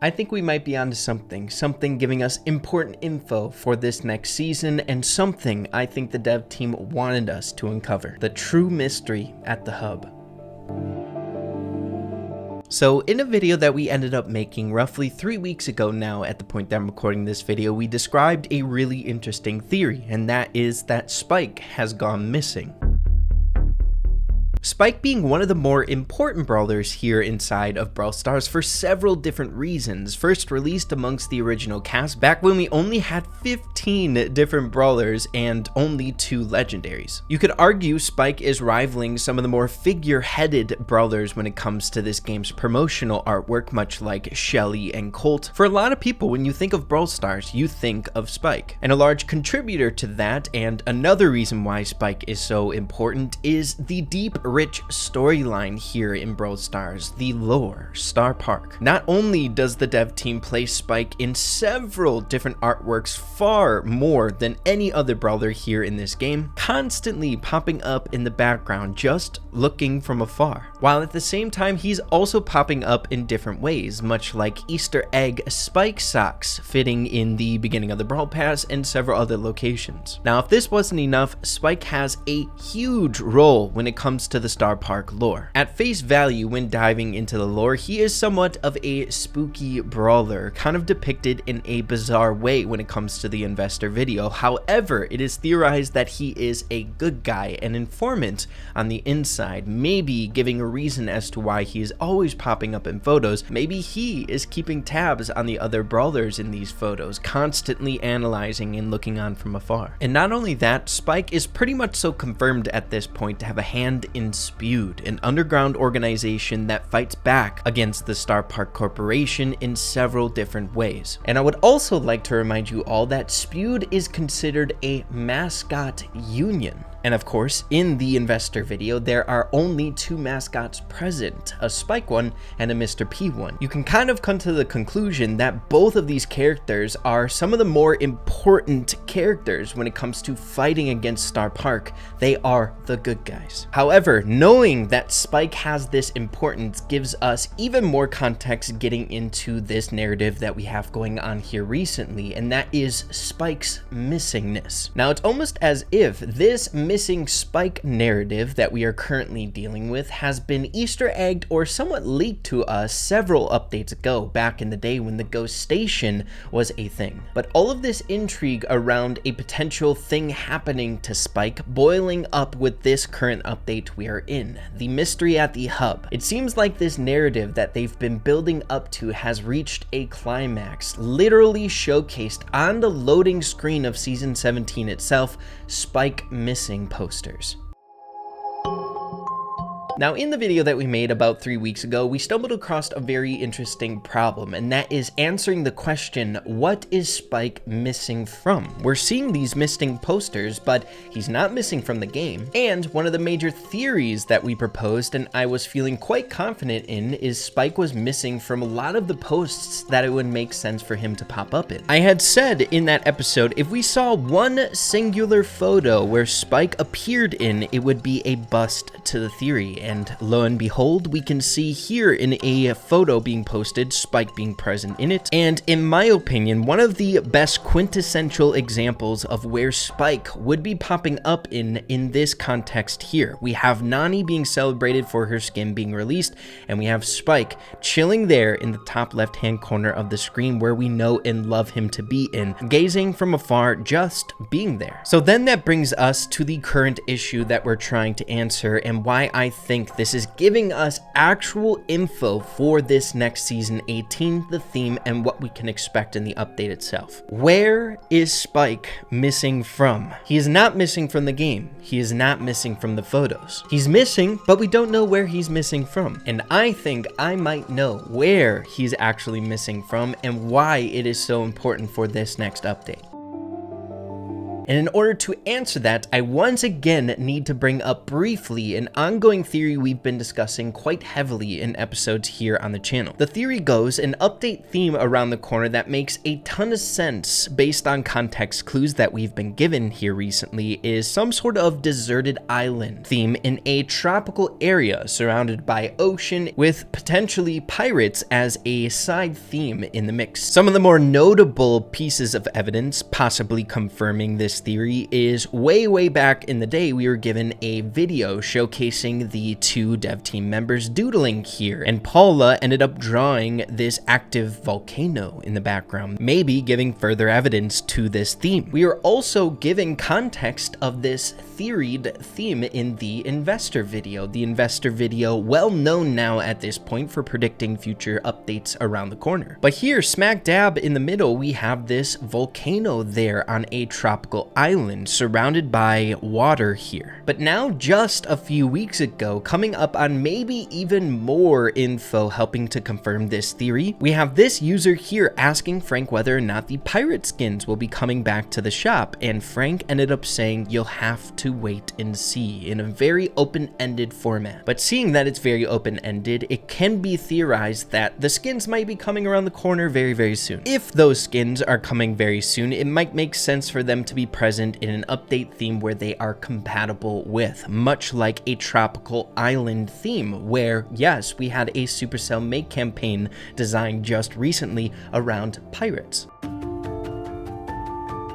I think we might be onto something giving us important info for this next season, and something I think the dev team wanted us to uncover: the true mystery at the hub. So in a video that we ended up making roughly 3 weeks ago now at the point that I'm recording this video, we described a really interesting theory, and that is that Spike has gone missing. Spike being one of the more important brawlers here inside of Brawl Stars for several different reasons. First released amongst the original cast back when we only had 15 different brawlers and only 2 legendaries. You could argue Spike is rivaling some of the more figure-headed brawlers when it comes to this game's promotional artwork, much like Shelly and Colt. For a lot of people, when you think of Brawl Stars, you think of Spike. And a large contributor to that, and another reason why Spike is so important, is the deep, rich storyline here in Brawl Stars, the lore, Star Park. Not only does the dev team place Spike in several different artworks, far more than any other brawler here in this game, constantly popping up in the background just looking from afar, while at the same time he's also popping up in different ways, much like Easter egg Spike socks fitting in the beginning of the Brawl Pass and several other locations. Now, if this wasn't enough, Spike has a huge role when it comes to the Star Park lore. At face value, when diving into the lore, he is somewhat of a spooky brawler, kind of depicted in a bizarre way when it comes to the investor video. However, it is theorized that he is a good guy, an informant on the inside, maybe giving a reason as to why he is always popping up in photos. Maybe he is keeping tabs on the other brawlers in these photos, constantly analyzing and looking on from afar. And not only that, Spike is pretty much so confirmed at this point to have a hand in Spewed, an underground organization that fights back against the Star Park Corporation in several different ways. And I would also like to remind you all that Spewed is considered a mascot union. And of course, in the investor video, there are only 2 mascots present, a Spike one and a Mr. P one. You can kind of come to the conclusion that both of these characters are some of the more important characters when it comes to fighting against Star Park. They are the good guys. However, knowing that Spike has this importance gives us even more context getting into this narrative that we have going on here recently, and that is Spike's missingness. Now, it's almost as if this missing Spike narrative that we are currently dealing with has been Easter egged or somewhat leaked to us several updates ago, back in the day when the Ghost Station was a thing. But all of this intrigue around a potential thing happening to Spike boiling up with this current update we are in, the mystery at the hub. It seems like this narrative that they've been building up to has reached a climax, literally showcased on the loading screen of Season 17 itself, Spike missing posters. Now, in the video that we made about 3 weeks ago, we stumbled across a very interesting problem, and that is answering the question, what is Spike missing from? We're seeing these missing posters, but he's not missing from the game. And one of the major theories that we proposed, and I was feeling quite confident in, is Spike was missing from a lot of the posts that it would make sense for him to pop up in. I had said in that episode, if we saw one singular photo where Spike appeared in, it would be a bust to the theory. And lo and behold, we can see here in a photo being posted, Spike being present in it. And in my opinion, one of the best quintessential examples of where Spike would be popping up in this context here. We have Nani being celebrated for her skin being released, and we have Spike chilling there in the top left-hand corner of the screen where we know and love him to be in, gazing from afar, just being there. So then that brings us to the current issue that we're trying to answer, and why I think this is giving us actual info for this next season 18, the theme, and what we can expect in the update itself. Where is Spike missing from? He is not missing from the game. He is not missing from the photos. He's missing, but we don't know where he's missing from. And I think I might know where he's actually missing from and why it is so important for this next update. And in order to answer that, I once again need to bring up briefly an ongoing theory we've been discussing quite heavily in episodes here on the channel. The theory goes, an update theme around the corner that makes a ton of sense based on context clues that we've been given here recently is some sort of deserted island theme in a tropical area surrounded by ocean with potentially pirates as a side theme in the mix. Some of the more notable pieces of evidence possibly confirming this theory is way back in the day we were given a video showcasing the two dev team members doodling here, and Paula ended up drawing this active volcano in the background, maybe giving further evidence to this theme. We are also given context of this theoried theme in the investor video, well known now at this point for predicting future updates around the corner. But here, smack dab in the middle, we have this volcano there on a tropical island surrounded by water here. But now, just a few weeks ago, coming up on maybe even more info helping to confirm this theory, we have this user here asking Frank whether or not the pirate skins will be coming back to the shop, and Frank ended up saying you'll have to wait and see in a very open-ended format. But seeing that it's very open-ended, it can be theorized that the skins might be coming around the corner very soon. If those skins are coming very soon, it might make sense for them to be present in an update theme where they are compatible with, much like a tropical island theme where, yes, we had a Supercell Make campaign designed just recently around pirates.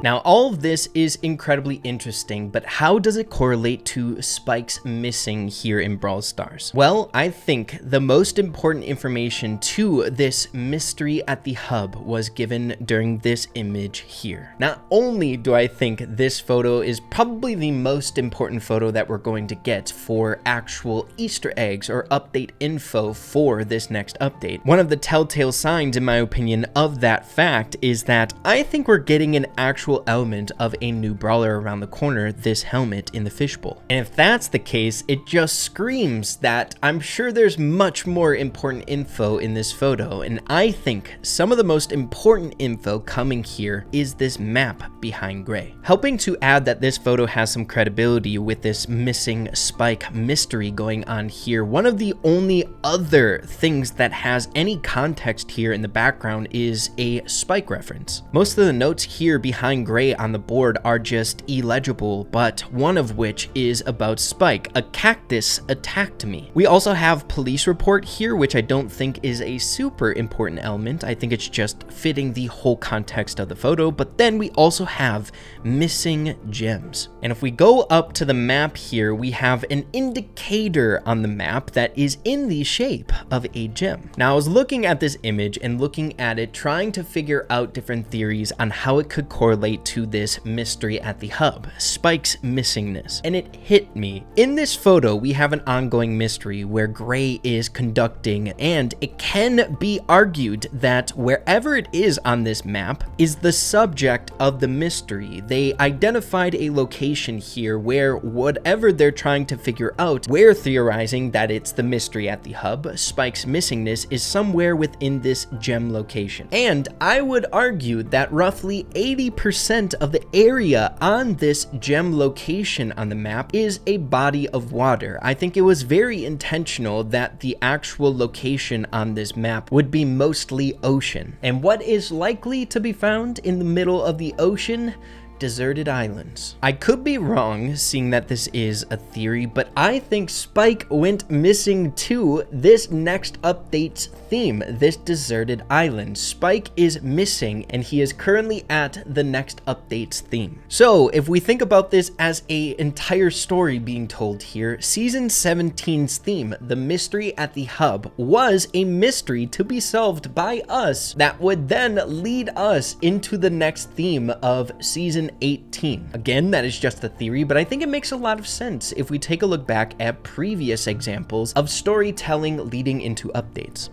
Now, all of this is incredibly interesting, but how does it correlate to Spike's missing here in Brawl Stars? Well, I think the most important information to this mystery at the hub was given during this image here. Not only do I think this photo is probably the most important photo that we're going to get for actual Easter eggs or update info for this next update. One of the telltale signs, in my opinion, of that fact is that I think we're getting an actual element of a new brawler around the corner, this helmet in the fishbowl. And if that's the case, it just screams that I'm sure there's much more important info in this photo, and I think some of the most important info coming here is this map behind gray. Helping to add that this photo has some credibility with this missing Spike mystery going on here, one of the only other things that has any context here in the background is a Spike reference. Most of the notes here behind gray on the board are just illegible, but one of which is about Spike. A cactus attacked me. We also have police report here, which I don't think is a super important element. I think it's just fitting the whole context of the photo, but then we also have missing gems. And if we go up to the map here, we have an indicator on the map that is in the shape of a gem. Now, I was looking at this image and looking at it, trying to figure out different theories on how it could correlate to this mystery at the hub, Spike's missingness. And it hit me. In this photo, we have an ongoing mystery where Gray is conducting, and it can be argued that wherever it is on this map is the subject of the mystery. They identified a location here where whatever they're trying to figure out, we're theorizing that it's the mystery at the hub. Spike's missingness is somewhere within this gem location. And I would argue that roughly 80% of the area on this gem location on the map is a body of water. I think it was very intentional that the actual location on this map would be mostly ocean. And what is likely to be found in the middle of the ocean? Deserted islands. I could be wrong, seeing that this is a theory, but I think Spike went missing to this next update's theme, this deserted island. Spike is missing, and he is currently at the next update's theme. So if we think about this as an entire story being told here, Season 17's theme, the mystery at the hub, was a mystery to be solved by us that would then lead us into the next theme of Season 18. Again, that is just a theory, but I think it makes a lot of sense if we take a look back at previous examples of storytelling leading into updates.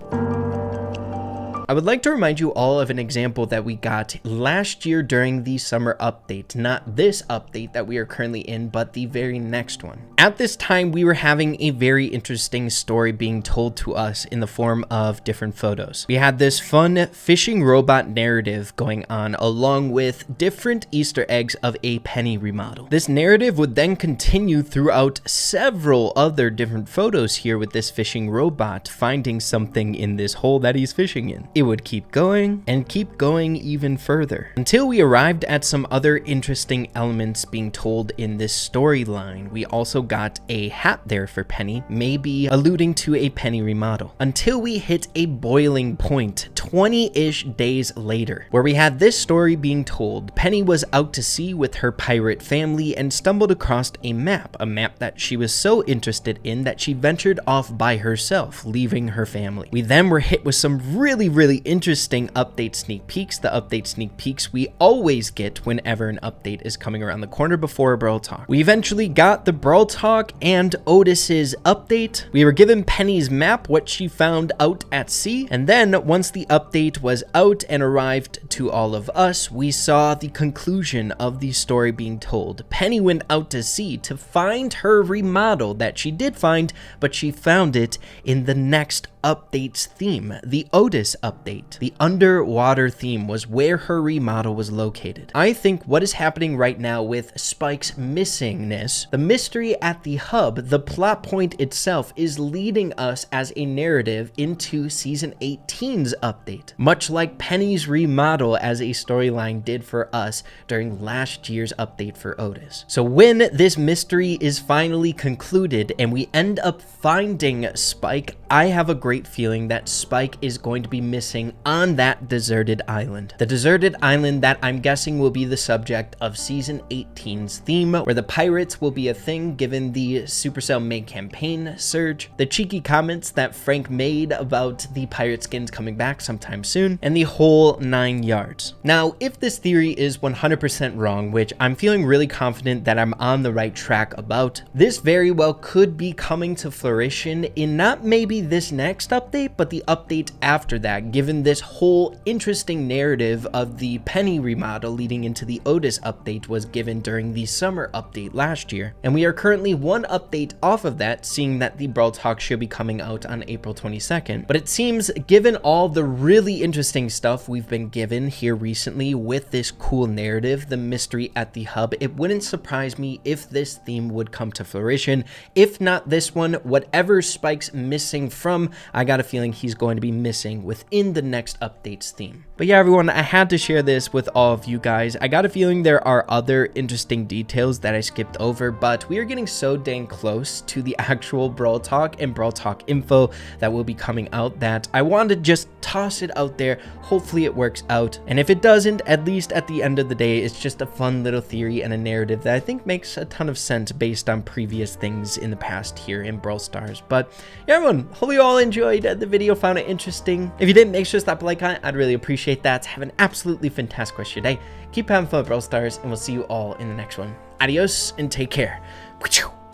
I would like to remind you all of an example that we got last year during the summer update, not this update that we are currently in, but the very next one. At this time, we were having a very interesting story being told to us in the form of different photos. We had this fun fishing robot narrative going on along with different Easter eggs of a Penny remodel. This narrative would then continue throughout several other different photos here with this fishing robot finding something in this hole that he's fishing in. It would keep going and keep going even further until we arrived at some other interesting elements being told in this storyline. We also got a hat there for Penny, maybe alluding to a Penny remodel, until we hit a boiling point 20-ish days later, where we had this story being told. Penny was out to sea with her pirate family and stumbled across a map that she was so interested in that she ventured off by herself, leaving her family. We then were hit with some really interesting update sneak peeks, the update sneak peeks we always get whenever an update is coming around the corner before a Brawl Talk. We eventually got the Brawl Talk and Otis's update. We were given Penny's map, what she found out at sea, and then once the update was out and arrived to all of us, we saw the conclusion of the story being told. Penny went out to sea to find her remodel that she did find, but she found it in the next update's theme, the Otis update. The underwater theme was where her remodel was located. I think what is happening right now with Spike's missingness, the mystery at the hub, the plot point itself is leading us as a narrative into season 18's update, much like Penny's remodel as a storyline did for us during last year's update for Otis. So when this mystery is finally concluded and we end up finding Spike, I have a great feeling that Spike is going to be missing on that deserted island. The deserted island that I'm guessing will be the subject of season 18's theme, where the pirates will be a thing given the Supercell main campaign surge, the cheeky comments that Frank made about the pirate skins coming back sometime soon, and the whole 9 yards. Now, if this theory is 100% wrong, which I'm feeling really confident that I'm on the right track about, this very well could be coming to fruition in not maybe this next update, but the update after that, given this whole interesting narrative of the Penny remodel leading into the Otis update was given during the summer update last year. And we are currently one update off of that, seeing that the Brawl Talk should be coming out on April 22nd. But it seems, given all the really interesting stuff we've been given here recently with this cool narrative, the mystery at the hub, it wouldn't surprise me if this theme would come to fruition. If not this one, whatever Spike's missing from, I got a feeling he's going to be missing within the next update's theme. But yeah, everyone, I had to share this with all of you guys. I got a feeling there are other interesting details that I skipped over, but we are getting so dang close to the actual Brawl Talk and Brawl Talk info that will be coming out that I wanted to just toss it out there. Hopefully it works out. And if it doesn't, at least at the end of the day, it's just a fun little theory and a narrative that I think makes a ton of sense based on previous things in the past here in Brawl Stars. But yeah, everyone, hope you all enjoyed the video, found it interesting. If you didn't, make sure to slap a like on it. I'd really appreciate that. Have an absolutely fantastic rest of your day. Keep having fun with Brawl Stars, and we'll see you all in the next one. Adios and take care.